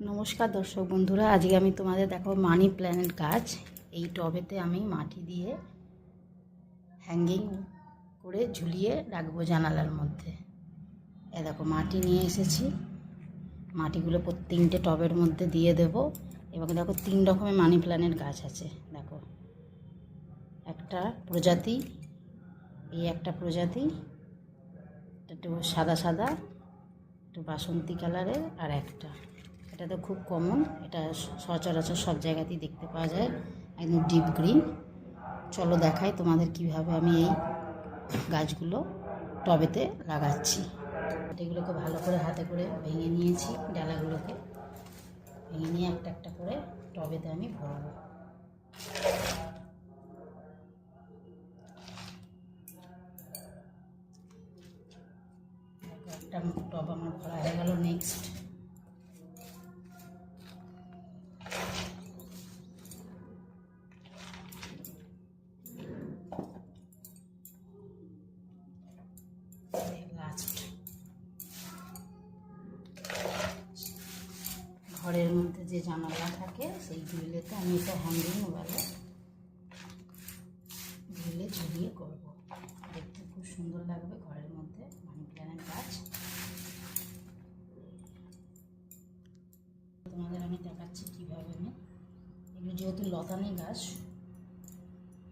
নমস্কার দর্শক বন্ধুরা, আজকে আমি তোমাদের দেখাবো মানি প্ল্যান্ট গাছ। এই টবেতে আমি মাটি দিয়ে হ্যাঙ্গিং করে ঝুলিয়ে রাখবো জানালার মধ্যে। এ দেখো মাটি নিয়ে এসেছি, মাটিগুলো প্রত্যেকটা টবের মধ্যে দিয়ে দেব। এবং দেখো 3 রকমের মানি প্ল্যান্টের গাছ আছে। দেখো একটা প্রজাতি, এই একটা প্রজাতি, একটু সাদা সাদা, একটু বাসন্তী কালারের, আর একটা এটা তো খুব কমন, এটা সচরাচর সব জায়গাতেই দেখতে পাওয়া যায়, একদম ডিপ গ্রিন। চলো দেখাই তোমাদের কিভাবে আমি এই গাছগুলো টবেতে লাগাচ্ছি। এগুলোকে ভালো করে হাতে করে ভেঙে নিয়েছি, ডালাগুলোকে ভেঙে নিয়ে একটা একটা করে টবেতে আমি ভরবো। একটা টব আমার ভরা হয়ে গেল। নেক্সট ঘরের মধ্যে যে জানালা থাকে সেই গ্রিলেতে আমি এটা হ্যাঙ্গিং বলে গ্রিলে ঝুলিয়ে করব। দেখতে খুব সুন্দর লাগবে ঘরের মধ্যে মানি প্ল্যান্টের গাছ। তোমাদের আমি দেখাচ্ছি কীভাবে আমি এগুলো, যেহেতু লতানি গাছ,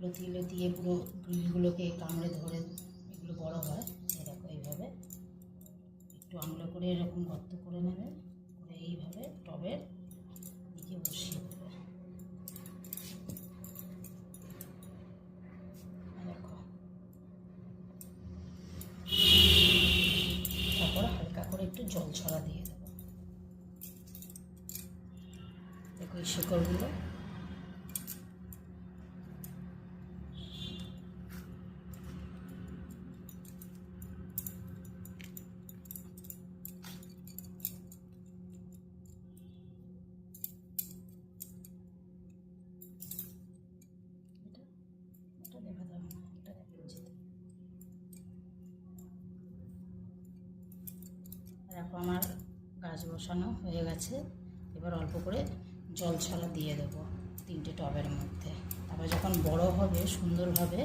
লতিয়ে লতিয়ে পুরো গ্রিলগুলোকে কামড়ে ধরে এগুলো বড় হয়। এরকম এইভাবে একটু আঙুলে করে এরকম গর্ত করে নেবে, করে এইভাবে টবের দিকে বসিয়ে দেবে। দেখো, তারপর হালকা করে একটু জল ছড়া দিয়ে দেবো। দেখো এই শিকড়গুলো দেখো আমার গাছ বসানো হয়ে গেছে। এবার অল্প করে জল ছড়া দিয়ে দেবো 3টে টবের মধ্যে। তারপর যখন বড় হবে, সুন্দরভাবে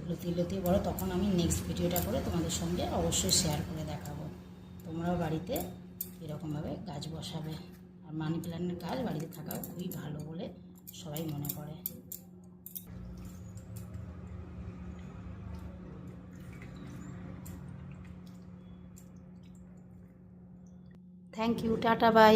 লতিয়ে লতিয়ে বড়, তখন আমি নেক্সট ভিডিওটা করে তোমাদের সঙ্গে অবশ্যই শেয়ার করে দেখাবো। তোমরাও বাড়িতে এরকমভাবে গাছ বসাবে। আর মানি প্ল্যান্টের গাছ বাড়িতে থাকাও খুবই ভালো বলে সবাই মনে করে। Thank you, tata, by.